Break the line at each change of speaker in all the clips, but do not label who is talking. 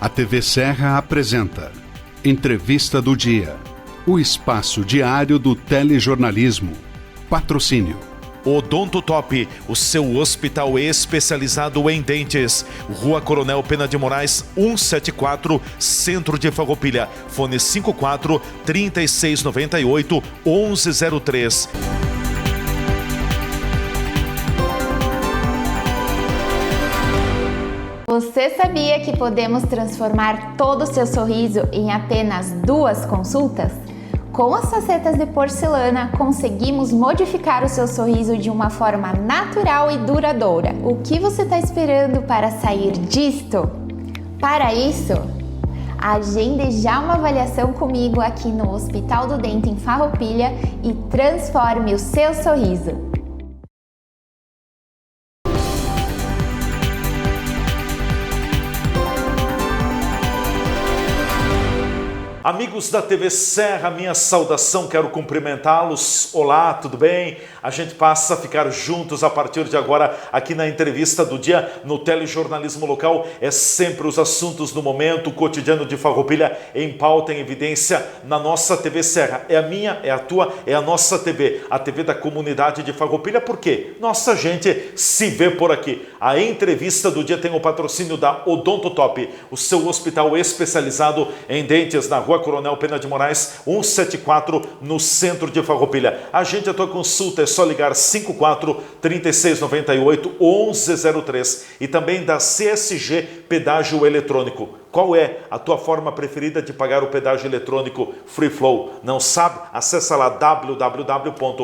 A TV Serra apresenta Entrevista do Dia, o espaço diário do telejornalismo. Patrocínio
Odonto Top, o seu hospital especializado em dentes. Rua Coronel Pena de Moraes, 174, Centro de Farroupilha. Fone 54 3698 1103.
Você sabia que podemos transformar todo o seu sorriso em apenas 2 consultas? Com as facetas de porcelana, conseguimos modificar o seu sorriso de uma forma natural e duradoura. O que você está esperando para sair disto? Para isso, agende já uma avaliação comigo aqui no Hospital do Dente em Farroupilha e transforme o seu sorriso.
Amigos da TV Serra, minha saudação, quero cumprimentá-los. Olá, tudo bem? A gente passa a ficar juntos a partir de agora aqui na entrevista do dia no telejornalismo local. É sempre os assuntos do momento, o cotidiano de Farroupilha em pauta, em evidência na nossa TV Serra. É a minha, é a tua, é a nossa TV, a TV da comunidade de Farroupilha. Por quê? Nossa gente se vê por aqui. A entrevista do dia tem o patrocínio da Odonto Top, o seu hospital especializado em dentes na Rua Coronel Pena de Moraes, 174, no centro de Farroupilha. Agende a tua consulta, é só ligar 54 3698 1103 e também da CSG Pedágio Eletrônico. Qual é a tua forma preferida de pagar o pedágio eletrônico Free Flow? Não sabe? Acesse lá www.csg.com.br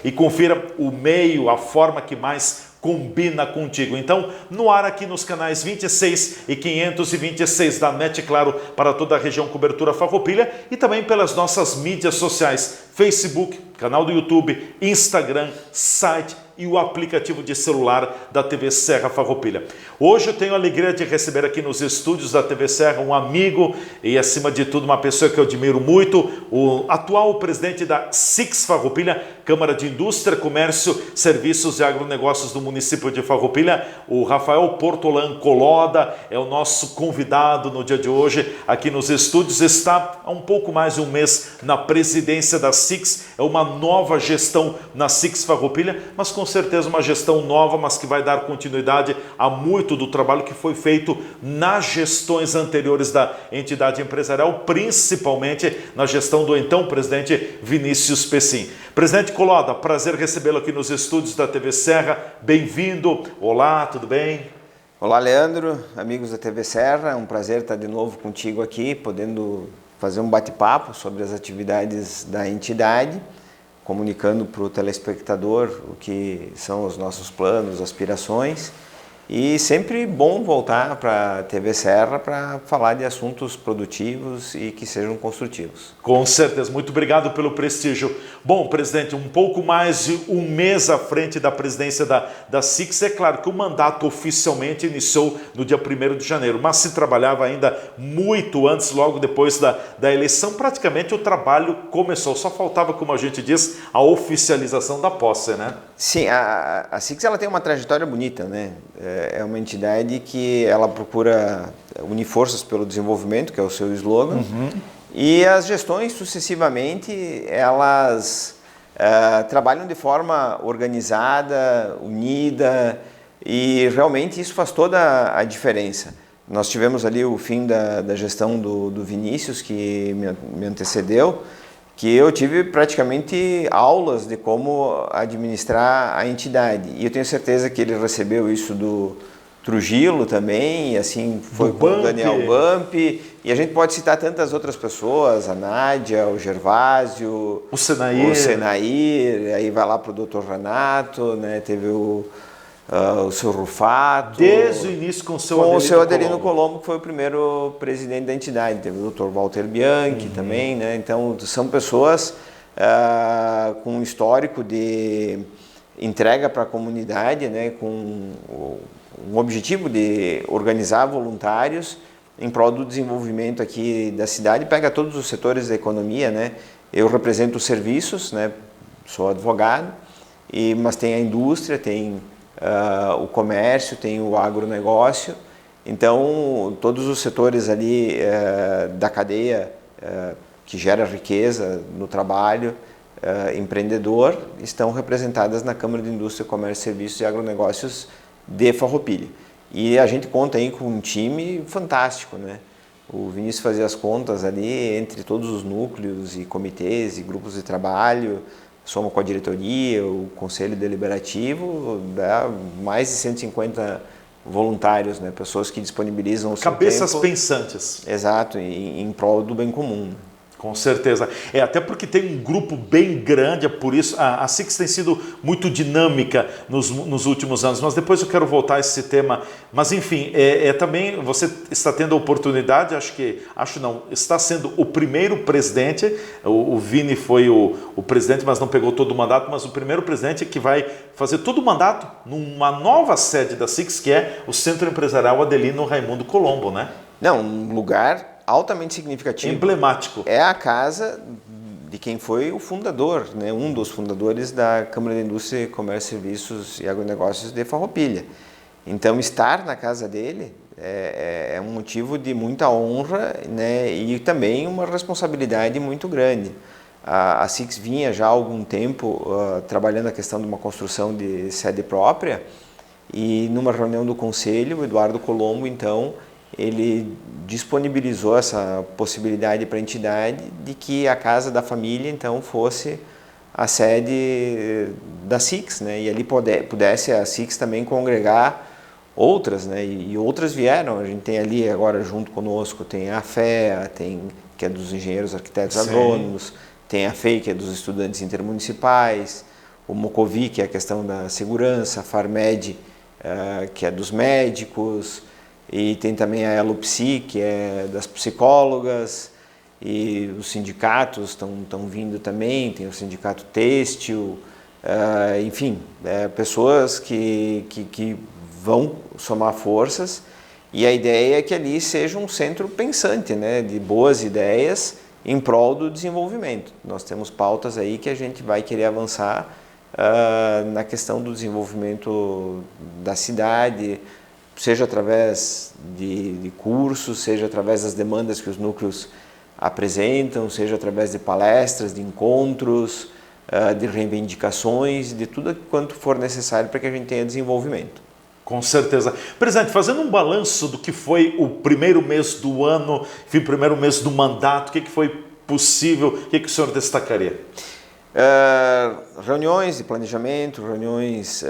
e confira o meio, a forma que mais combina contigo. Então, no ar aqui nos canais 26 e 526 da NET Claro para toda a região cobertura Farroupilha e também pelas nossas mídias sociais, Facebook, canal do YouTube, Instagram, site e o aplicativo de celular da TV Serra Farroupilha. Hoje eu tenho a alegria de receber aqui nos estúdios da TV Serra um amigo e, acima de tudo, uma pessoa que eu admiro muito, o atual presidente da SIX Farroupilha, Câmara de Indústria, Comércio, Serviços e Agronegócios do município de Farroupilha, o Rafael Portolan Coloda, é o nosso convidado no dia de hoje aqui nos estúdios. Está há um pouco mais de um mês na presidência da SIX, é uma nova gestão na SIX Farroupilha, mas com certeza uma gestão nova, mas que vai dar continuidade a muito do trabalho que foi feito nas gestões anteriores da entidade empresarial, principalmente na gestão do então presidente Vinícius Pessim. Presidente Coloda, prazer recebê-lo aqui nos estúdios da TV Serra, bem-vindo. Olá, tudo bem?
Olá, Leandro, amigos da TV Serra, é um prazer estar de novo contigo aqui, podendo fazer um bate-papo sobre as atividades da entidade, comunicando para o telespectador o que são os nossos planos, aspirações, e sempre bom voltar para a TV Serra para falar de assuntos produtivos e que sejam construtivos.
Com certeza, muito obrigado pelo prestígio. Bom, presidente, um pouco mais de um mês à frente da presidência da SIX, é claro que o mandato oficialmente iniciou no dia 1º de janeiro, mas se trabalhava ainda muito antes, logo depois da eleição, praticamente o trabalho começou, só faltava, como a gente diz, a oficialização da posse, né?
Sim, a SIX ela tem uma trajetória bonita, né? É uma entidade que ela procura unir forças pelo desenvolvimento, que é o seu slogan, e as gestões sucessivamente elas trabalham de forma organizada, unida, e realmente isso faz toda a diferença. Nós tivemos ali o fim da gestão do Vinícius, que me antecedeu, que eu tive praticamente aulas de como administrar a entidade. E eu tenho certeza que ele recebeu isso do Trujillo também, e assim foi com o Daniel Bump. E a gente pode citar tantas outras pessoas, a Nádia, o Gervásio,
o Senair,
aí vai lá para o Dr. Renato, né? Teve o seu Rufato.
Desde o início com o seu
Adelino Colombo, que foi o primeiro presidente da entidade. Teve o Dr. Walter Bianchi também, né? Então, são pessoas com um histórico de entrega para a comunidade, né? Com um objetivo de organizar voluntários em prol do desenvolvimento aqui da cidade. Pega todos os setores da economia, né? Eu represento os serviços, né? Sou advogado, mas tem a indústria, tem o comércio, tem o agronegócio Então, todos os setores ali da cadeia que gera riqueza no trabalho, empreendedor, estão representadas na Câmara de Indústria, Comércio, Serviços e Agronegócios de Farroupilha. E a gente conta aí com um time fantástico, né? O Vinícius fazia as contas ali entre todos os núcleos e comitês e grupos de trabalho, soma com a diretoria, o conselho deliberativo, dá mais de 150 voluntários, né? Pessoas que disponibilizam o seu
Cabeças
tempo,
pensantes.
exato, em prol do bem comum.
Com certeza. Até porque tem um grupo bem grande, é por isso a SIX tem sido muito dinâmica nos últimos anos, mas depois eu quero voltar a esse tema. Mas enfim, também você está tendo a oportunidade, está sendo o primeiro presidente, o Vini foi o presidente, mas não pegou todo o mandato, mas o primeiro presidente que vai fazer todo o mandato numa nova sede da SIX, que é o Centro Empresarial Adelino Raimundo Colombo, né?
Não, um lugar altamente significativo.
Emblemático.
É a casa de quem foi o fundador, né? Um dos fundadores da Câmara de Indústria, Comércio, Serviços e Agronegócios de Farroupilha. Então, estar na casa dele é um motivo de muita honra, né? E também uma responsabilidade muito grande. A SIX vinha já há algum tempo trabalhando a questão de uma construção de sede própria e numa reunião do Conselho, o Eduardo Colombo, então, ele disponibilizou essa possibilidade para a entidade de que a casa da família, então, fosse a sede da SIX, né? E ali pudesse a SIX também congregar outras, né? E outras vieram. A gente tem ali agora junto conosco, tem a FEA, que é dos engenheiros arquitetos agrônomos, tem a FEI, que é dos estudantes intermunicipais, o Mocovi, que é a questão da segurança, a Farmed, que é dos médicos, e tem também a Elopsi, que é das psicólogas, e os sindicatos estão vindo também, tem o sindicato têxtil, enfim, pessoas que vão somar forças, e a ideia é que ali seja um centro pensante, né, de boas ideias em prol do desenvolvimento. Nós temos pautas aí que a gente vai querer avançar na questão do desenvolvimento da cidade, seja através de cursos, seja através das demandas que os núcleos apresentam, seja através de palestras, de encontros, de reivindicações, de tudo quanto for necessário para que a gente tenha desenvolvimento.
Com certeza. Presidente, fazendo um balanço do que foi o primeiro mês do ano, o primeiro mês do mandato, o que foi possível, o que o senhor destacaria?
Reuniões de planejamento, reuniões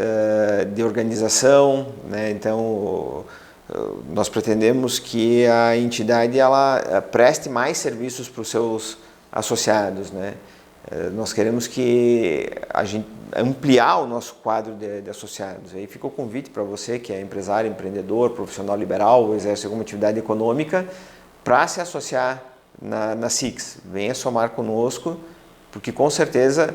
de organização, né? Então nós pretendemos que a entidade ela preste mais serviços para os seus associados, né? Nós queremos que a gente ampliar o nosso quadro de associados. Aí fica o convite para você que é empresário, empreendedor, profissional liberal ou exerce alguma atividade econômica para se associar na SIX. Venha somar conosco, porque com certeza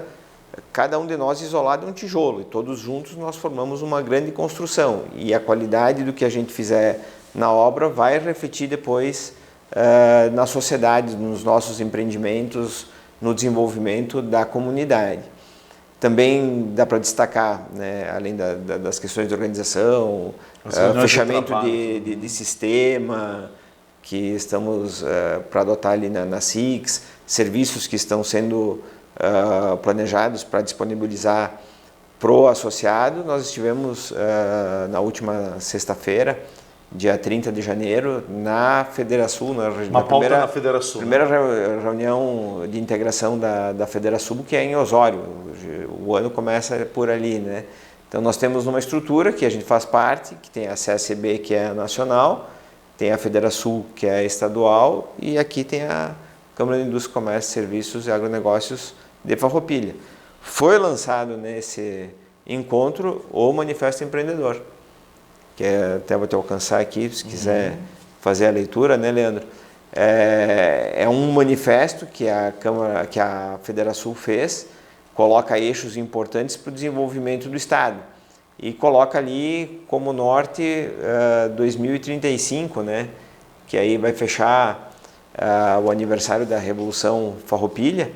cada um de nós isolado é um tijolo e todos juntos nós formamos uma grande construção e a qualidade do que a gente fizer na obra vai refletir depois na sociedade, nos nossos empreendimentos, no desenvolvimento da comunidade. Também dá para destacar, né, além das questões de organização, fechamento de sistema que estamos para adotar ali na SIX, serviços que estão sendo planejados para disponibilizar pro associado. Nós estivemos na última sexta-feira, dia 30 de janeiro, na Federação, na primeira reunião de integração da Federação, que é em Osório. O ano começa por ali, né? Então nós temos uma estrutura que a gente faz parte, que tem a CSB, que é nacional, tem a Federação, que é estadual, e aqui tem a Câmara de Indústria, Comércio, Serviços e Agronegócios de Farroupilha. Foi lançado nesse encontro o Manifesto Empreendedor, que até vou te alcançar aqui, se quiser fazer a leitura, né, Leandro? É um manifesto que a Federação fez, coloca eixos importantes para o desenvolvimento do Estado e coloca ali como norte 2035, né, que aí vai fechar o aniversário da Revolução Farroupilha,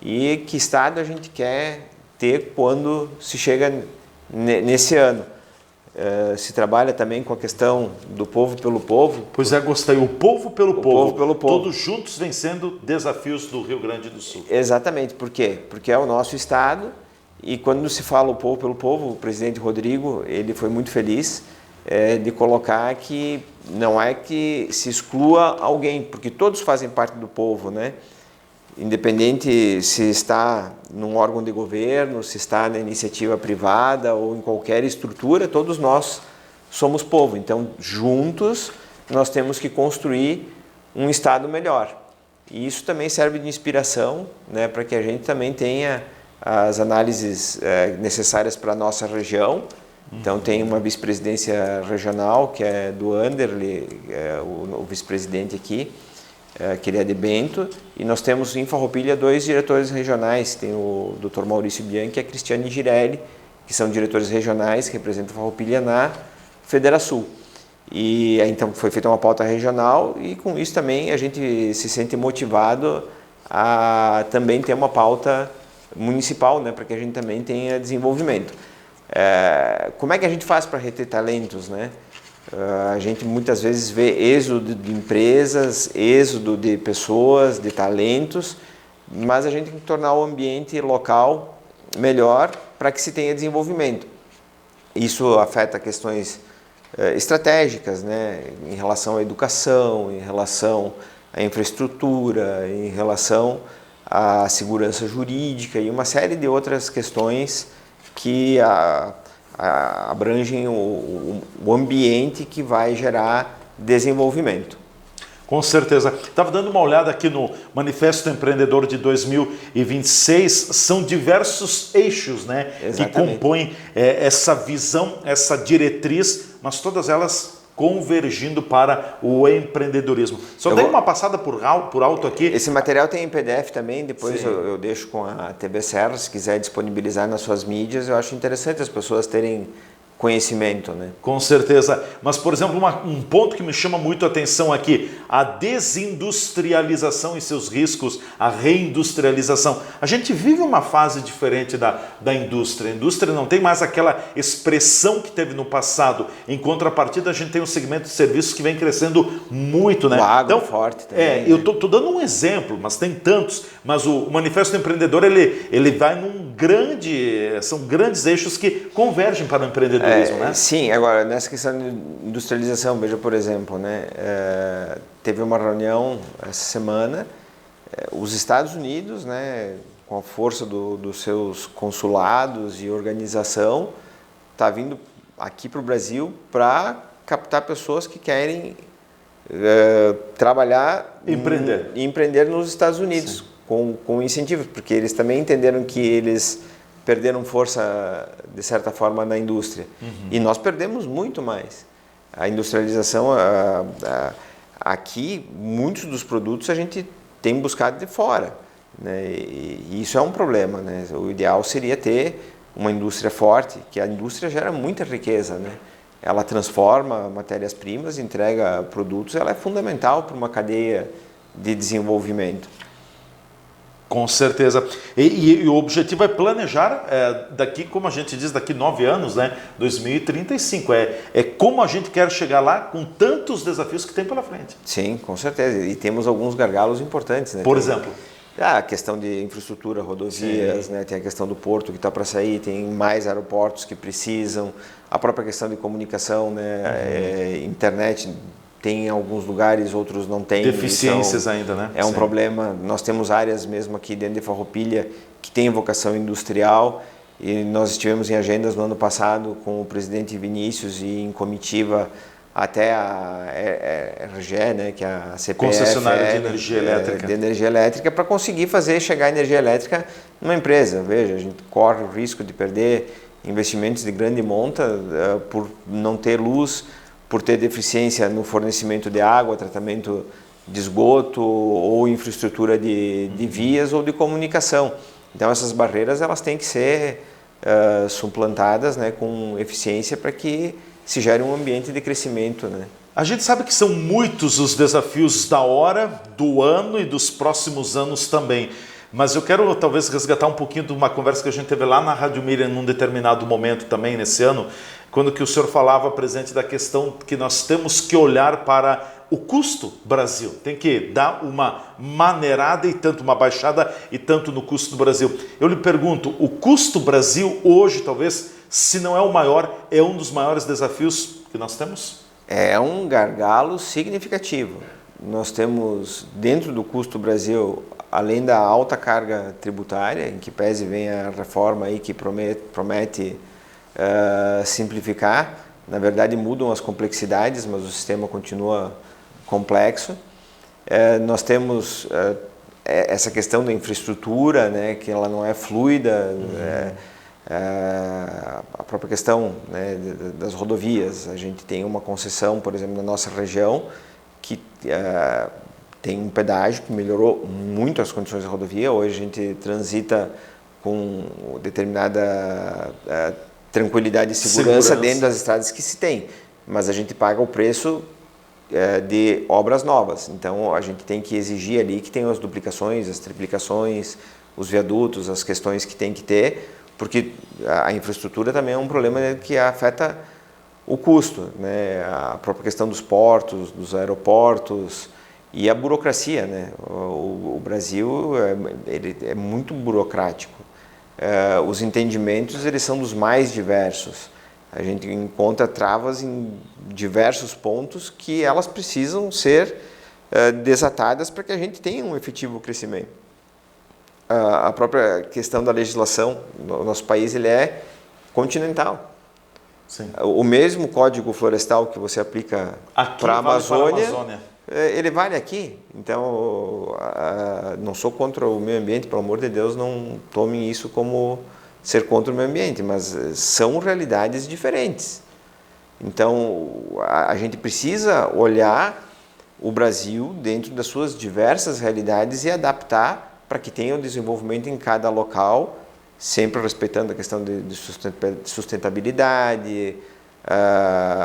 e que Estado a gente quer ter quando se chega nesse ano. se trabalha também com a questão do povo pelo povo.
Pois é, gostei. O povo pelo povo.
Povo pelo povo.
Todos juntos vencendo desafios do Rio Grande do Sul.
Exatamente. Por quê? Porque é o nosso estado e quando se fala o povo pelo povo, o presidente Rodrigo, ele foi muito feliz de colocar que não é que se exclua alguém, porque todos fazem parte do povo, né? Independente se está num órgão de governo, se está na iniciativa privada ou em qualquer estrutura, todos nós somos povo. Então, juntos, nós temos que construir um estado melhor. E isso também serve de inspiração, né, para que a gente também tenha as análises necessárias para a nossa região. Então, tem uma vice-presidência regional, que é do Anderle, o vice-presidente aqui, que ele é de Bento, e nós temos em Farroupilha 2 diretores regionais, tem o Dr. Maurício Bianchi e a Cristiane Girelli, que são diretores regionais que representam Farroupilha na Federação. E então foi feita uma pauta regional e com isso também a gente se sente motivado a também ter uma pauta municipal, né, para que a gente também tenha desenvolvimento. Como é que a gente faz para reter talentos, né? A gente muitas vezes vê êxodo de empresas, êxodo de pessoas, de talentos, mas a gente tem que tornar o ambiente local melhor para que se tenha desenvolvimento. Isso afeta questões estratégicas, né, em relação à educação, em relação à infraestrutura, em relação à segurança jurídica e uma série de outras questões que abrangem o ambiente que vai gerar desenvolvimento.
Com certeza. Estava dando uma olhada aqui no Manifesto Empreendedor de 2026, são diversos eixos, né, que compõem essa visão, essa diretriz, mas todas elas convergindo para o empreendedorismo. Só dei uma passada por alto aqui.
Esse material tem em PDF também, depois eu deixo com a TV Serra, se quiser disponibilizar nas suas mídias, eu acho interessante as pessoas terem conhecimento, né?
Com certeza. Mas, por exemplo, um ponto que me chama muito a atenção aqui, a desindustrialização e seus riscos, a reindustrialização. A gente vive uma fase diferente da indústria. A indústria não tem mais aquela expressão que teve no passado. Em contrapartida, a gente tem um segmento de serviços que vem crescendo muito, né?
O agro forte também.
Eu estou dando um exemplo, mas tem tantos. Mas o Manifesto Empreendedor, ele vai são grandes eixos que convergem para o empreendedorismo. Né?
Sim, agora nessa questão de industrialização, veja por exemplo, né, teve uma reunião essa semana, os Estados Unidos, né, com a força dos seus consulados e organização, está vindo aqui para o Brasil para captar pessoas que querem trabalhar e empreender nos Estados Unidos, com incentivos, porque eles também entenderam que eles perderam força, de certa forma, na indústria. E nós perdemos muito mais. A industrialização, aqui, muitos dos produtos a gente tem buscado de fora, né? E isso é um problema, né? O ideal seria ter uma indústria forte, que a indústria gera muita riqueza, né? Ela transforma matérias-primas, entrega produtos, ela é fundamental para uma cadeia de desenvolvimento.
Com certeza. E o objetivo é planejar daqui, como a gente diz, daqui 9 anos, né? 2035. É como a gente quer chegar lá com tantos desafios que tem pela frente.
Sim, com certeza. E temos alguns gargalos importantes, né?
Por exemplo?
A questão de infraestrutura, rodovias, né? Tem a questão do porto que está para sair, tem mais aeroportos que precisam, a própria questão de comunicação, né? Internet. Tem em alguns lugares, outros não tem.
Deficiências
então,
ainda, né?
É um problema. Nós temos áreas mesmo aqui dentro de Farroupilha que têm vocação industrial e nós estivemos em agendas no ano passado com o presidente Vinícius e em comitiva até a RGE, né, que é a CPF,
concessionária de energia elétrica,
para conseguir fazer chegar energia elétrica numa empresa. Veja, a gente corre o risco de perder investimentos de grande monta por não ter luz, por ter deficiência no fornecimento de água, tratamento de esgoto ou infraestrutura de vias ou de comunicação. Então essas barreiras elas têm que ser suplantadas, né, com eficiência para que se gere um ambiente de crescimento, né?
A gente sabe que são muitos os desafios da hora, do ano e dos próximos anos também. Mas eu quero talvez resgatar um pouquinho de uma conversa que a gente teve lá na Rádio Miriam num determinado momento também nesse ano, quando que o senhor falava, presidente, da questão que nós temos que olhar para o custo Brasil. Tem que dar uma maneirada e tanto uma baixada e tanto no custo do Brasil. Eu lhe pergunto, o custo Brasil hoje, talvez, se não é o maior, é um dos maiores desafios que nós temos?
É um gargalo significativo. Nós temos, dentro do custo Brasil, além da alta carga tributária, em que pese vem a reforma aí que promete simplificar, na verdade mudam as complexidades, mas o sistema continua complexo. Nós temos essa questão da infraestrutura, né, que ela não é fluida, a própria questão, né, das rodovias. A gente tem uma concessão, por exemplo, na nossa região, que tem um pedágio que melhorou muito as condições da rodovia. Hoje a gente transita com determinada tranquilidade e segurança dentro das estradas que se tem, mas a gente paga o preço de obras novas. Então a gente tem que exigir ali que tenham as duplicações, as triplicações, os viadutos, as questões que tem que ter, porque a infraestrutura também é um problema que afeta o custo, né? A própria questão dos portos, dos aeroportos e a burocracia, né? O Brasil ele é muito burocrático. Os entendimentos eles são dos mais diversos. A gente encontra travas em diversos pontos que elas precisam ser desatadas para que a gente tenha um efetivo crescimento. A própria questão da legislação, o nosso país ele é continental.
Sim.
O mesmo código florestal que você aplica para a Amazônia, ele vale aqui. Então, não sou contra o meio ambiente, pelo amor de Deus, não tomem isso como ser contra o meio ambiente, mas são realidades diferentes. Então, a gente precisa olhar o Brasil dentro das suas diversas realidades e adaptar para que tenha o desenvolvimento em cada local, sempre respeitando a questão de sustentabilidade,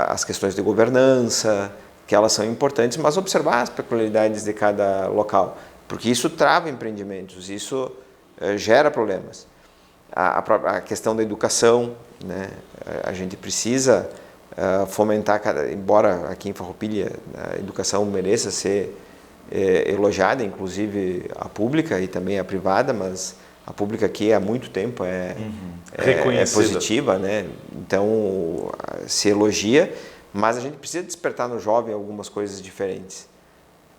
as questões de governança, que elas são importantes, mas observar as peculiaridades de cada local, porque isso trava empreendimentos, isso gera problemas. A questão da educação, né? A gente precisa fomentar, embora aqui em Farroupilha a educação mereça ser elogiada, inclusive a pública e também a privada, mas a pública aqui há muito tempo é positiva, né? Então se elogia, mas a gente precisa despertar no jovem algumas coisas diferentes,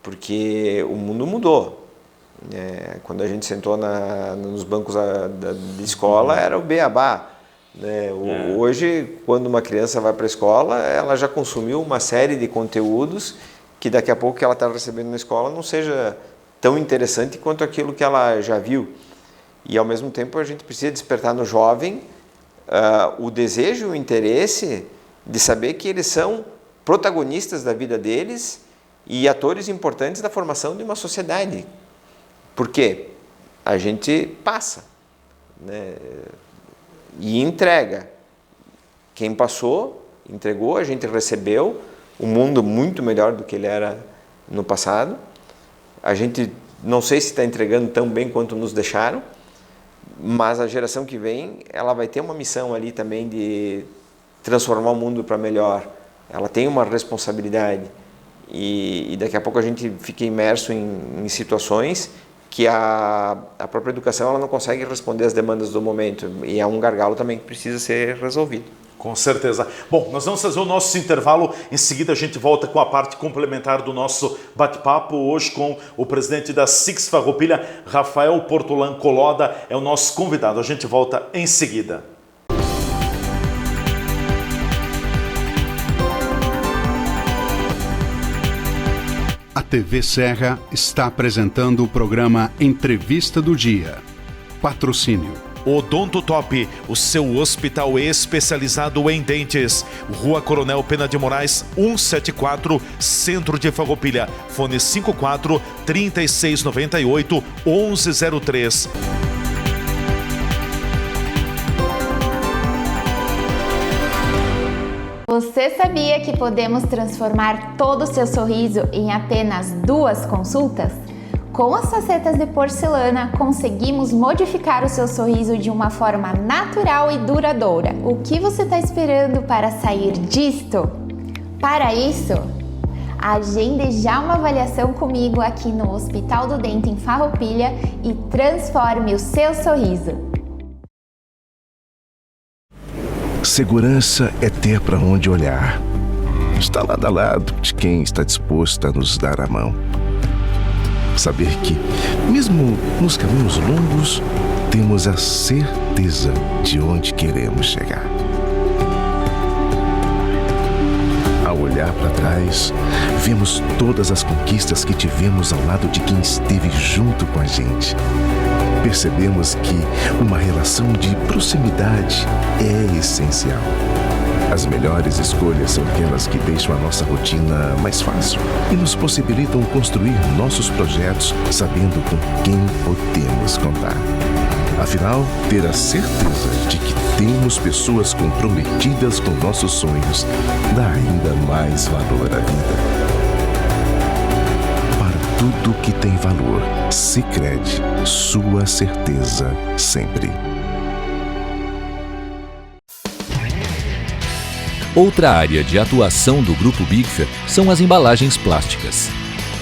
porque o mundo mudou. Quando a gente sentou nos bancos de escola era o beabá, né? Hoje, quando uma criança vai para a escola, ela já consumiu uma série de conteúdos que daqui a pouco que ela está recebendo na escola não seja tão interessante quanto aquilo que ela já viu. E ao mesmo tempo a gente precisa despertar no jovem o desejo, o interesse de saber que eles são protagonistas da vida deles e atores importantes da formação de uma sociedade. Por quê? A gente passa, né? E entrega. Quem passou, entregou, a gente recebeu um mundo muito melhor do que ele era no passado. A gente não sei se está entregando tão bem quanto nos deixaram, mas a geração que vem, ela vai ter uma missão ali também de transformar o mundo para melhor. Ela tem uma responsabilidade e daqui a pouco a gente fica imerso em situações que a própria educação ela não consegue responder às demandas do momento e é um gargalo também que precisa ser resolvido.
Com certeza. Bom, nós vamos fazer o nosso intervalo, em seguida a gente volta com a parte complementar do nosso bate-papo, hoje com o presidente da SIX Farroupilha, Rafael Portolan Coloda, é o nosso convidado. A gente volta em seguida.
A TV Serra está apresentando o programa Entrevista do Dia. Patrocínio.
Odonto Top, o seu hospital especializado em dentes. Rua Coronel Pena de Moraes, 174, Centro de Farroupilha. Fone 54 3698 1103.
Você sabia que podemos transformar todo o seu sorriso em apenas 2 consultas? Com as facetas de porcelana, conseguimos modificar o seu sorriso de uma forma natural e duradoura. O que você está esperando para sair disto? Para isso, agende já uma avaliação comigo aqui no Hospital do Dente em Farroupilha e transforme o seu sorriso.
Segurança é ter para onde olhar. Está lado a lado de quem está disposto a nos dar a mão. Saber que, mesmo nos caminhos longos, temos a certeza de onde queremos chegar. Ao olhar para trás, vemos todas as conquistas que tivemos ao lado de quem esteve junto com a gente. Percebemos que uma relação de proximidade é essencial. As melhores escolhas são aquelas que deixam a nossa rotina mais fácil e nos possibilitam construir nossos projetos sabendo com quem podemos contar. Afinal, ter a certeza de que temos pessoas comprometidas com nossos sonhos dá ainda mais valor à vida. Para tudo que tem valor, Sicredi, sua certeza sempre.
Outra área de atuação do Grupo Bigfer são as embalagens plásticas.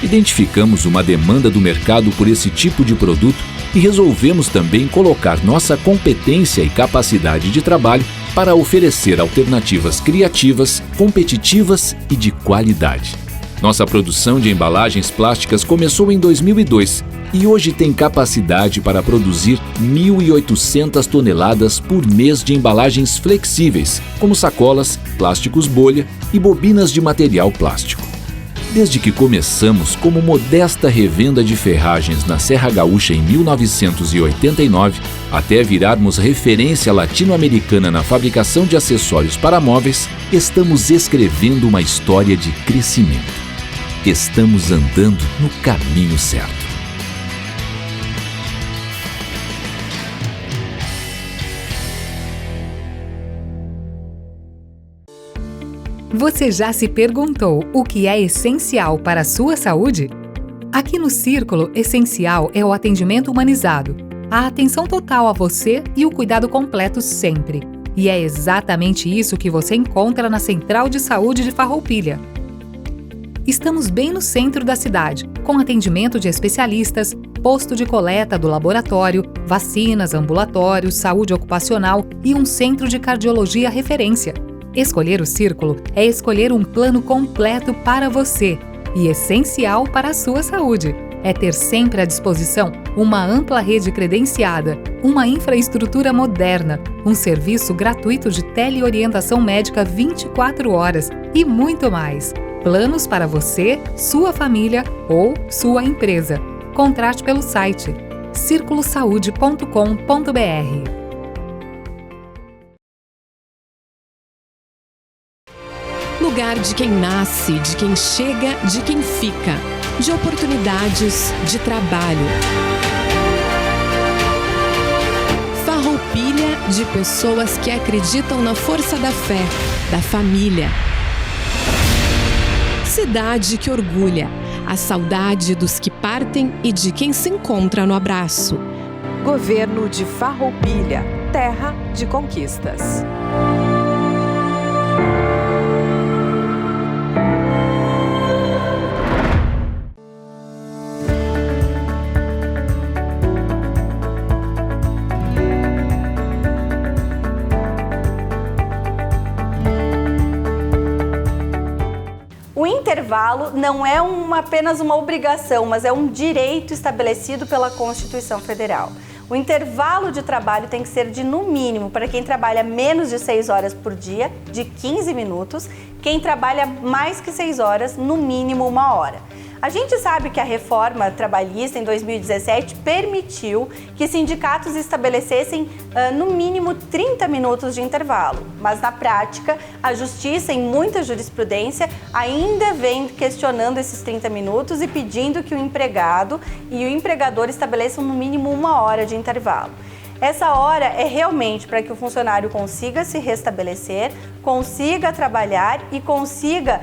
Identificamos uma demanda do mercado por esse tipo de produto e resolvemos também colocar nossa competência e capacidade de trabalho para oferecer alternativas criativas, competitivas e de qualidade. Nossa produção de embalagens plásticas começou em 2002 e hoje tem capacidade para produzir 1.800 toneladas por mês de embalagens flexíveis, como sacolas, plásticos bolha e bobinas de material plástico. Desde que começamos como modesta revenda de ferragens na Serra Gaúcha em 1989, até virarmos referência latino-americana na fabricação de acessórios para móveis, estamos escrevendo uma história de crescimento. Estamos andando no caminho certo.
Você já se perguntou o que é essencial para a sua saúde? Aqui no Círculo, essencial é o atendimento humanizado, a atenção total a você e o cuidado completo sempre. E é exatamente isso que você encontra na Central de Saúde de Farroupilha. Estamos bem no centro da cidade, com atendimento de especialistas, posto de coleta do laboratório, vacinas, ambulatório, saúde ocupacional e um centro de cardiologia referência. Escolher o Círculo é escolher um plano completo para você e essencial para a sua saúde. É ter sempre à disposição uma ampla rede credenciada, uma infraestrutura moderna, um serviço gratuito de teleorientação médica 24 horas e muito mais. Planos para você, sua família ou sua empresa. Contrate pelo site circulosaude.com.br.
Lugar de quem nasce, de quem chega, de quem fica, de oportunidades, de trabalho. Farroupilha de pessoas que acreditam na força da fé, da família. Cidade que orgulha, a saudade dos que partem e de quem se encontra no abraço.
Governo de Farroupilha, terra de conquistas.
O intervalo não é apenas uma obrigação, mas é um direito estabelecido pela Constituição Federal. O intervalo de trabalho tem que ser de, no mínimo, para quem trabalha menos de 6 horas por dia, de 15 minutos, quem trabalha mais que 6 horas, no mínimo 1 hora. A gente sabe que a reforma trabalhista em 2017 permitiu que sindicatos estabelecessem no mínimo 30 minutos de intervalo, mas na prática a justiça, em muita jurisprudência, ainda vem questionando esses 30 minutos e pedindo que o empregado e o empregador estabeleçam no mínimo 1 hora de intervalo. Essa hora é realmente para que o funcionário consiga se restabelecer, consiga trabalhar e consiga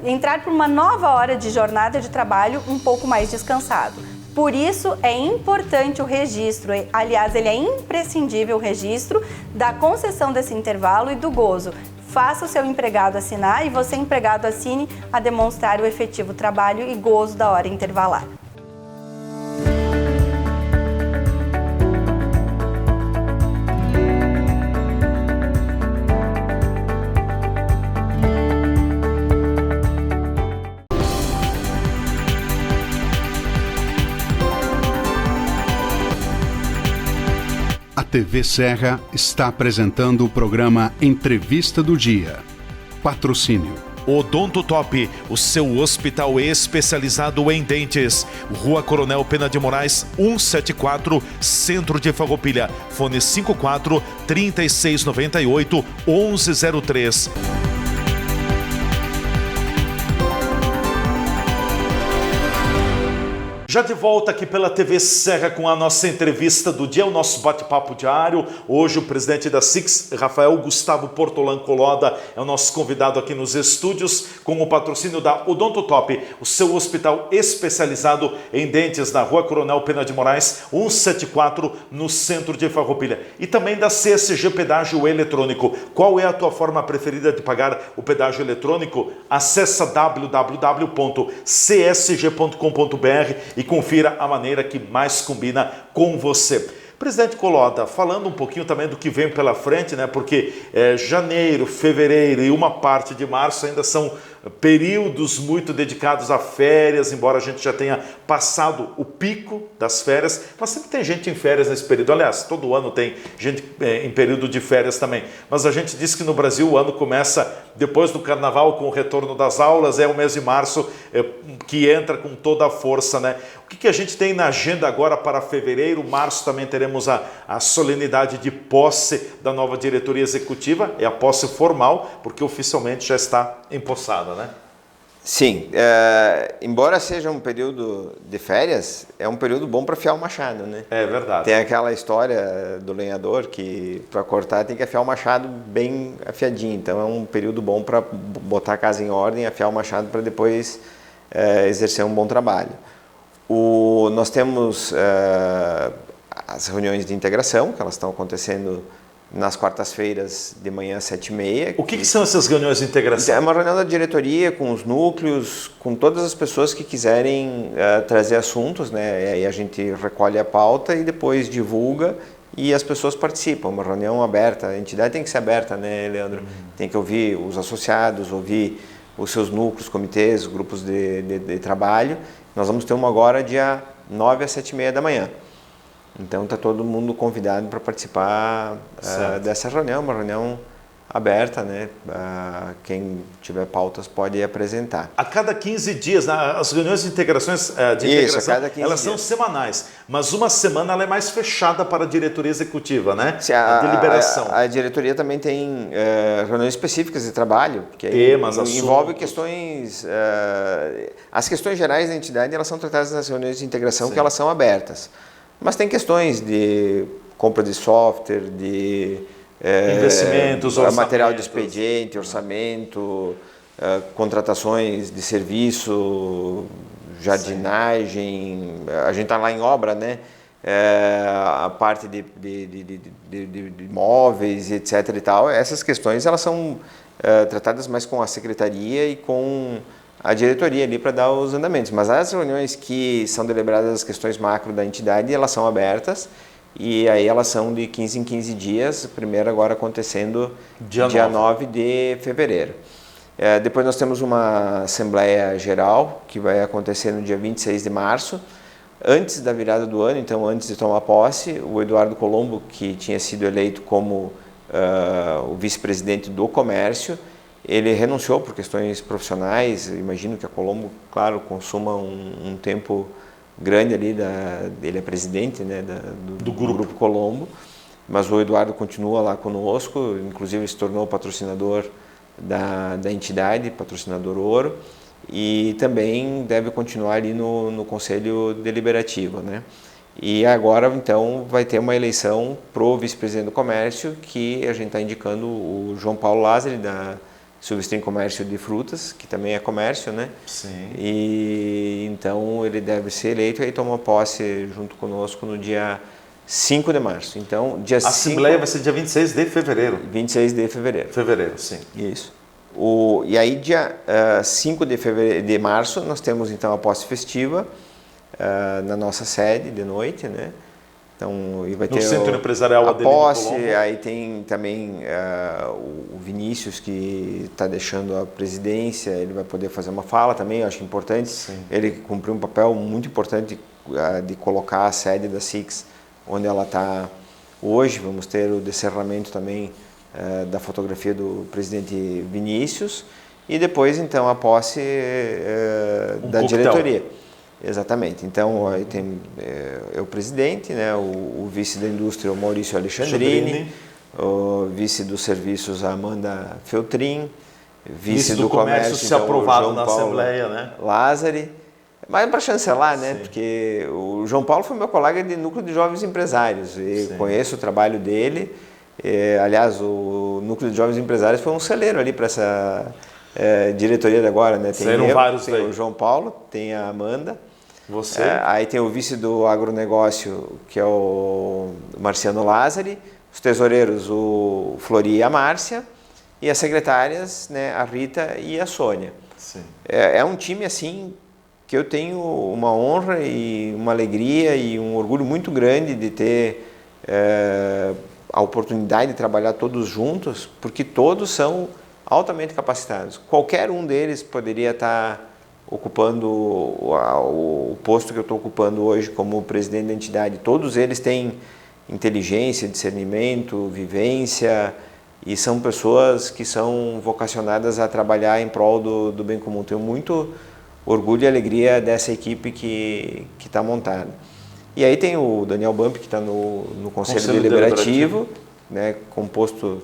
entrar por uma nova hora de jornada de trabalho um pouco mais descansado. Por isso é importante o registro, aliás, ele é imprescindível o registro da concessão desse intervalo e do gozo. Faça o seu empregado assinar e você, empregado, assine a demonstrar o efetivo trabalho e gozo da hora intervalada.
A TV Serra está apresentando o programa Entrevista do Dia. Patrocínio.
Odonto Top, o seu hospital especializado em dentes. Rua Coronel Pena de Moraes, 174, Centro de Farroupilha. Fone 54 3698 1103. Já de volta aqui pela TV Serra com a nossa entrevista do dia, o nosso bate-papo diário. Hoje o presidente da SIX, Rafael Gustavo Portolan Coloda, é o nosso convidado aqui nos estúdios, com o patrocínio da Odonto Top, o seu hospital especializado em dentes na Rua Coronel Pena de Moraes, 174, no centro de Farroupilha. E também da CSG Pedágio Eletrônico. Qual é a tua forma preferida de pagar o pedágio eletrônico? Acesse www.csg.com.br e confira a maneira que mais combina com você. Presidente Coloda, falando um pouquinho também do que vem pela frente, né? Porque janeiro, fevereiro e uma parte de março ainda são períodos muito dedicados a férias, embora a gente já tenha passado o pico das férias, mas sempre tem gente em férias nesse período. Aliás, todo ano tem gente em período de férias também. Mas a gente diz que no Brasil o ano começa depois do carnaval, com o retorno das aulas, é o mês de março que entra com toda a força, né? O que a gente tem na agenda agora para fevereiro? Março também teremos a solenidade de posse da nova diretoria executiva, é a posse formal, porque oficialmente já está empossada, né?
Sim, embora seja um período de férias, é um período bom para afiar o machado, né?
É verdade.
Tem aquela história do lenhador que para cortar tem que afiar o machado bem afiadinho, então é um período bom para botar a casa em ordem, afiar o machado para depois exercer um bom trabalho. Nós temos as reuniões de integração, que elas estão acontecendo nas quartas-feiras de manhã às 7h30.
O que são essas reuniões de integração?
É uma reunião da diretoria com os núcleos, com todas as pessoas que quiserem trazer assuntos, né? E a gente recolhe a pauta e depois divulga e as pessoas participam. Uma reunião aberta, a entidade tem que ser aberta, né, Leandro? Tem que ouvir os associados, ouvir os seus núcleos, comitês, grupos de trabalho. Nós vamos ter uma agora dia 9 às 7h30 da manhã. Então está todo mundo convidado para participar dessa reunião, uma reunião aberta, né? Quem tiver pautas pode apresentar.
A cada 15 dias, as reuniões de integração, elas são semanais, mas uma semana ela é mais fechada para a diretoria executiva, né? A deliberação.
A diretoria também tem reuniões específicas de trabalho, que envolve questões... as questões gerais da entidade elas são tratadas nas reuniões de integração, Sim. que elas são abertas. Mas tem questões de compra de software, de
investimentos,
material de expediente, orçamento, contratações de serviço, jardinagem, a gente está lá em obra, né? A parte de imóveis, etc. e tal, essas questões elas são tratadas mais com a secretaria e com a diretoria ali para dar os andamentos, mas as reuniões que são deliberadas as questões macro da entidade, elas são abertas e aí elas são de 15 em 15 dias, primeiro agora acontecendo dia 9 de fevereiro. Depois nós temos uma Assembleia Geral que vai acontecer no dia 26 de março, antes da virada do ano, então antes de tomar posse, o Eduardo Colombo, que tinha sido eleito como o vice-presidente do comércio, ele renunciou por questões profissionais. Eu imagino que a Colombo, claro, consuma um tempo grande ali, ele é presidente, né, do Grupo Colombo, mas o Eduardo continua lá conosco, inclusive se tornou patrocinador da entidade, patrocinador ouro, e também deve continuar ali no Conselho Deliberativo, né? E agora, então, vai ter uma eleição para o vice-presidente do Comércio, que a gente está indicando o João Paulo Lázari, Silvestrin Comércio de Frutas, que também é comércio, né?
Sim.
E então ele deve ser eleito e aí toma posse junto conosco no dia 5 de março. Então, dia
A Assembleia vai ser dia 26 de fevereiro.
26 de fevereiro.
Fevereiro, sim.
Isso. E aí, dia 5 de março, nós temos então a posse festiva na nossa sede de noite, né? Então, e vai ter
Centro Empresarial
a
Adelino
posse,
Colombo.
aí tem também o Vinícius, que está deixando a presidência, ele vai poder fazer uma fala também, eu acho importante.
Sim.
Ele cumpriu um papel muito importante de colocar a sede da SIX onde ela está hoje. Vamos ter o descerramento também da fotografia do presidente Vinícius e depois então a posse da diretoria. Exatamente. Então aí tem o presidente, né, o vice da indústria, o Maurício Alexandrini, o vice dos serviços, a Amanda Feltrin, vice do comércio,
se
então,
aprovado
João
na
Paulo
Assembleia, né?
Lázari. Mas para chancelar, né?
Sim.
Porque o João Paulo foi meu colega de núcleo de jovens empresários e
Sim.
conheço o trabalho dele. Aliás, o núcleo de jovens empresários foi um celeiro ali para essa diretoria de agora, né? Tem
vários
tem o João Paulo, tem a Amanda.
Você?
Aí tem o vice do agronegócio, que é o Marciano Lázari, os tesoureiros, o Flori e a Márcia, e as secretárias, né, a Rita e a Sônia.
Sim.
É um time assim que eu tenho uma honra e uma alegria e um orgulho muito grande de ter a oportunidade de trabalhar todos juntos, porque todos são altamente capacitados. Qualquer um deles poderia estar ocupando o posto que eu estou ocupando hoje como presidente da entidade. Todos eles têm inteligência, discernimento, vivência e são pessoas que são vocacionadas a trabalhar em prol do bem comum. Tenho muito orgulho e alegria dessa equipe que está montada. E aí tem o Daniel Bump, que está no Conselho Deliberativo, né, composto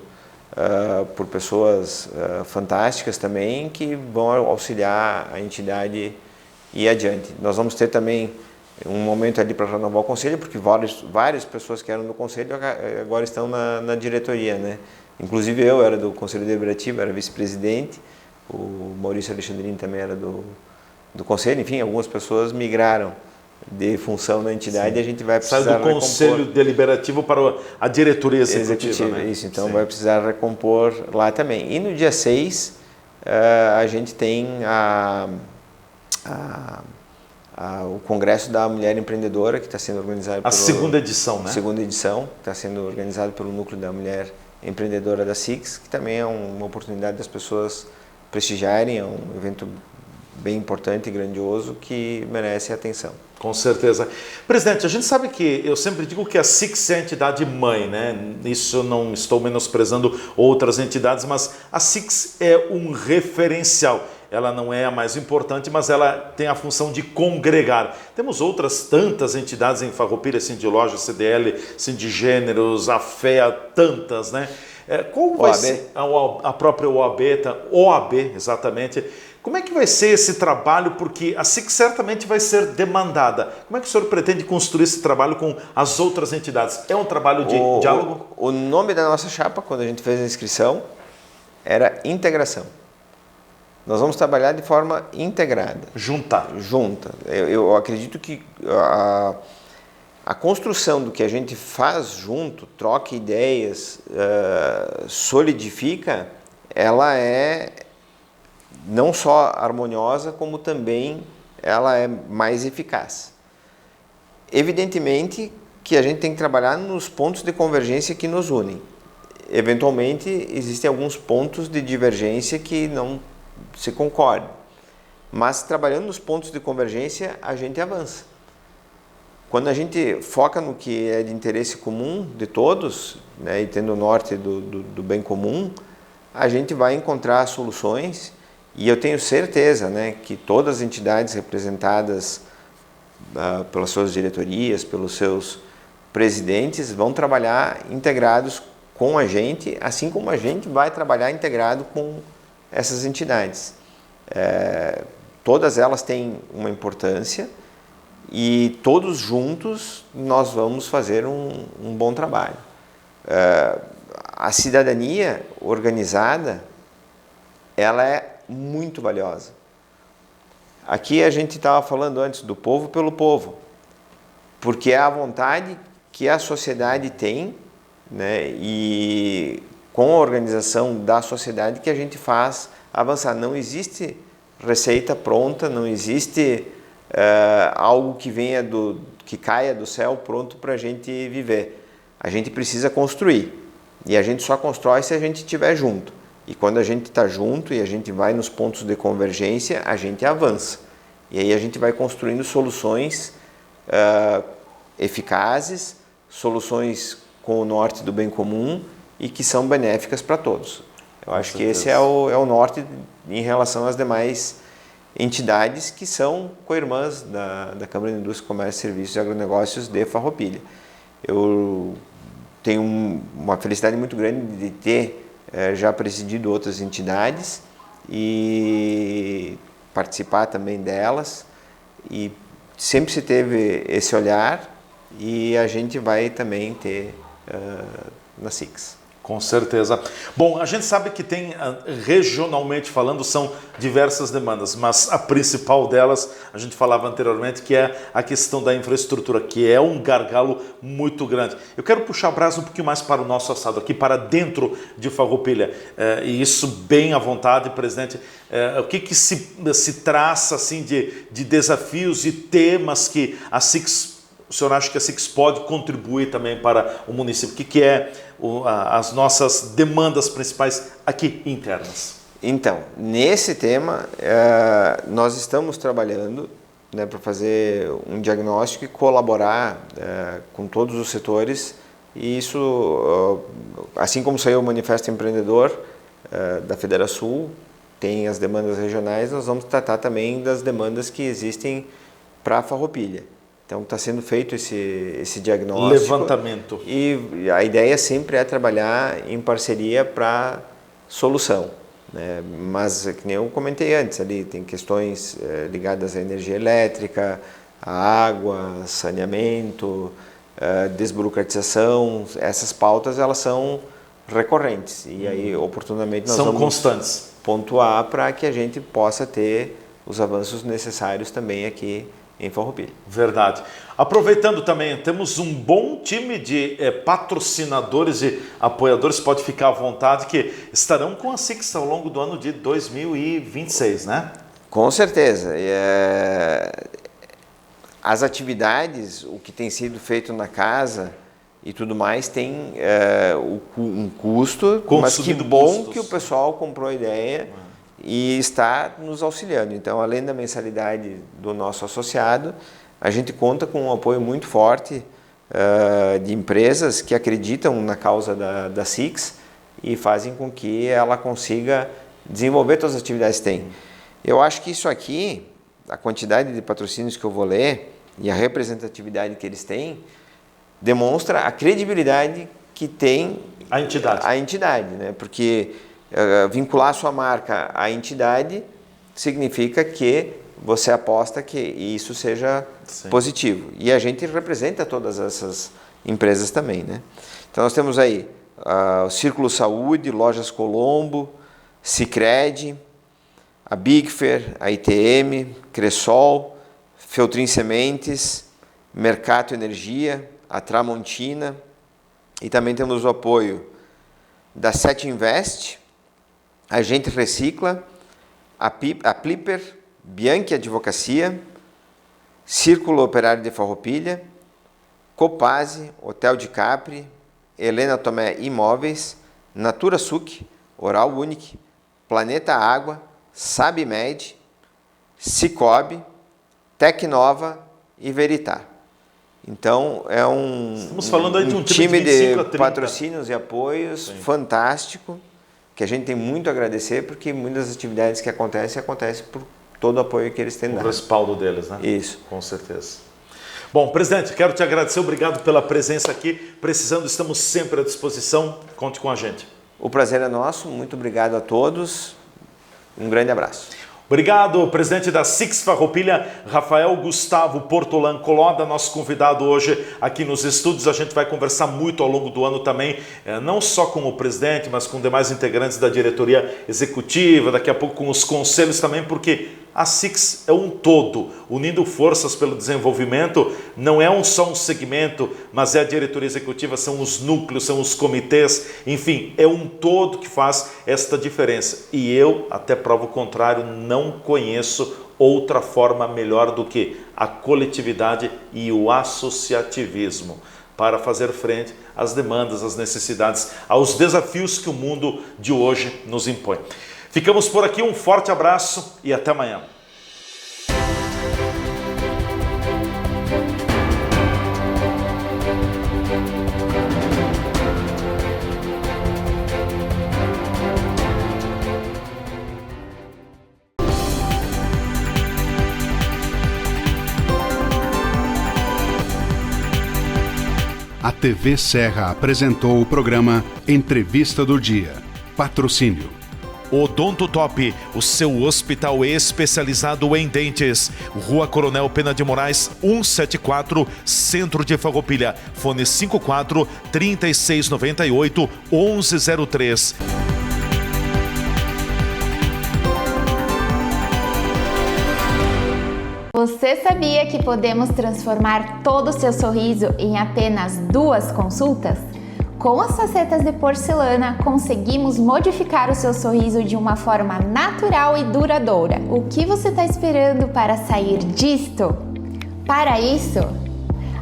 por pessoas fantásticas também, que vão auxiliar a entidade ir adiante. Nós vamos ter também um momento ali para renovar o Conselho, porque várias pessoas que eram do Conselho agora estão na diretoria, né? Inclusive eu era do Conselho Deliberativo, era vice-presidente, o Maurício Alexandrini também era do Conselho, enfim, algumas pessoas migraram de função na entidade. Sim. E a gente vai precisar
sai do Conselho Deliberativo para a diretoria executiva, né?
Isso, então
Sim.
vai precisar recompor lá também. E no dia 6, a gente tem o Congresso da Mulher Empreendedora, que está sendo organizado
a segunda edição, né?
Segunda edição, que está sendo organizado pelo Núcleo da Mulher Empreendedora da SIX, que também é uma oportunidade das pessoas prestigiarem, é um evento bem importante e grandioso que merece atenção.
Com certeza. Presidente, a gente sabe que eu sempre digo que a SIX é a entidade mãe, né? Isso eu não estou menosprezando outras entidades, mas a SIX é um referencial. Ela não é a mais importante, mas ela tem a função de congregar. Temos outras tantas entidades em Farroupilha, Sindiloja, CDL, Sindigêneros, a FEA, tantas, né? Qual vai ser a própria OAB, exatamente. Como é que vai ser esse trabalho? Porque a SIC certamente vai ser demandada. Como é que o senhor pretende construir esse trabalho com as outras entidades? É um trabalho de diálogo?
O nome da nossa chapa, quando a gente fez a inscrição, era integração. Nós vamos trabalhar de forma integrada.
Junta.
Eu acredito que a construção do que a gente faz junto, troca ideias, solidifica, ela é não só harmoniosa, como também ela é mais eficaz. Evidentemente que a gente tem que trabalhar nos pontos de convergência que nos unem. Eventualmente, existem alguns pontos de divergência que não se concordam, mas trabalhando nos pontos de convergência, a gente avança. Quando a gente foca no que é de interesse comum de todos, né, e tendo o norte do bem comum, a gente vai encontrar soluções. E eu tenho certeza, né, que todas as entidades representadas pelas suas diretorias, pelos seus presidentes, vão trabalhar integrados com a gente, assim como a gente vai trabalhar integrado com essas entidades. Todas elas têm uma importância e todos juntos nós vamos fazer um bom trabalho. A cidadania organizada, ela é muito valiosa. Aqui a gente estava falando antes do povo pelo povo, porque é a vontade que a sociedade tem, né, e com a organização da sociedade que a gente faz avançar. Não existe receita pronta, não existe algo que que caia do céu pronto para a gente viver. A gente precisa construir, e a gente só constrói se a gente estiver junto. E quando a gente está junto e a gente vai nos pontos de convergência, a gente avança. E aí a gente vai construindo soluções eficazes, soluções com o norte do bem comum e que são benéficas para todos. Eu acho que esse é o norte em relação às demais entidades que são co-irmãs da Câmara de Indústria, Comércio, Serviços e Agronegócios de Farroupilha. Eu tenho uma felicidade muito grande de ter já presidido outras entidades e participar também delas, e sempre se teve esse olhar, e a gente vai também ter na SIX.
Com certeza. Bom, a gente sabe que tem, regionalmente falando, são diversas demandas, mas a principal delas, a gente falava anteriormente, que é a questão da infraestrutura, que é um gargalo muito grande. Eu quero puxar a brasa um pouquinho mais para o nosso assado aqui, para dentro de Farroupilha, e isso bem à vontade, presidente. O que se traça assim, de desafios e temas que a SIX, o senhor acha que a SIX pode contribuir também para o município? O que é as nossas demandas principais aqui internas?
Então, nesse tema, nós estamos trabalhando, né, para fazer um diagnóstico e colaborar com todos os setores. E isso, assim como saiu o Manifesto Empreendedor da Federação, tem as demandas regionais, nós vamos tratar também das demandas que existem para a Farroupilha. Então está sendo feito esse diagnóstico.
Levantamento.
E a ideia sempre é trabalhar em parceria para solução, né? Mas, que nem eu comentei antes, ali tem questões ligadas à energia elétrica, à água, saneamento, desburocratização. Essas pautas, elas são recorrentes, e aí oportunamente nós vamos
constantes.
Pontuar para que a gente possa ter os avanços necessários também aqui em Farroupilha.
Verdade. Aproveitando também, temos um bom time de patrocinadores e apoiadores, pode ficar à vontade, que estarão com a SIX ao longo do ano de 2026, né?
Com certeza. As atividades, o que tem sido feito na casa e tudo mais, tem um custo, mas que bom que o pessoal comprou a ideia e está nos auxiliando. Então, além da mensalidade do nosso associado, a gente conta com um apoio muito forte de empresas que acreditam na causa da SIX e fazem com que ela consiga desenvolver todas as atividades que tem. Eu acho que isso aqui, a quantidade de patrocínios que eu vou ler e a representatividade que eles têm, demonstra a credibilidade que tem a entidade, né? Porque vincular sua marca à entidade significa que você aposta que isso seja positivo. E a gente representa todas essas empresas também, né? Então nós temos aí o Círculo Saúde, Lojas Colombo, Sicredi, a Bigfer, a ITM, Cressol, Feltrin Sementes, Mercato Energia, a Tramontina, e também temos o apoio da Set Invest, a Gente Recicla, a Plipper, Bianchi Advocacia, Círculo Operário de Farroupilha, Copase, Hotel de Capri, Helena Tomé Imóveis, Natura Suc, Oral Unique, Planeta Água, Sabimed, Cicobi, Tecnova e Veritar. Então, é
Estamos falando aí de um
time de patrocínios e apoios fantástico, que a gente tem muito a agradecer, porque muitas das atividades que acontecem por todo o apoio que eles têm dado.
O respaldo deles, né?
Isso.
Com certeza. Bom, presidente, quero te agradecer, obrigado pela presença aqui. Precisando, estamos sempre à disposição, conte com a gente.
O prazer é nosso, muito obrigado a todos, um grande abraço.
Obrigado, presidente da SIX Farroupilha, Rafael Gustavo Portolan Coloda, nosso convidado hoje aqui nos estúdios. A gente vai conversar muito ao longo do ano também, não só com o presidente, mas com demais integrantes da diretoria executiva, daqui a pouco com os conselhos também, porque a SIX é um todo, unindo forças pelo desenvolvimento, não é só um segmento, mas é a diretoria executiva, são os núcleos, são os comitês, enfim, é um todo que faz esta diferença. E eu, até prova o contrário, não conheço outra forma melhor do que a coletividade e o associativismo para fazer frente às demandas, às necessidades, aos desafios que o mundo de hoje nos impõe. Ficamos por aqui, um forte abraço e até amanhã.
A TV Serra apresentou o programa Entrevista do Dia. Patrocínio
Odonto Top, o seu hospital especializado em dentes. Rua Coronel Pena de Moraes, 174, Centro de Farroupilha. Fone 54 3698 1103.
Você sabia que podemos transformar todo o seu sorriso em apenas 2 consultas? Com as facetas de porcelana, conseguimos modificar o seu sorriso de uma forma natural e duradoura. O que você está esperando para sair disto? Para isso,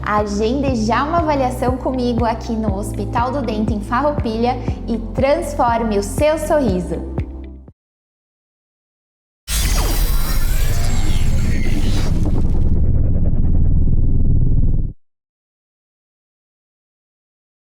agende já uma avaliação comigo aqui no Hospital do Dente em Farroupilha e transforme o seu sorriso.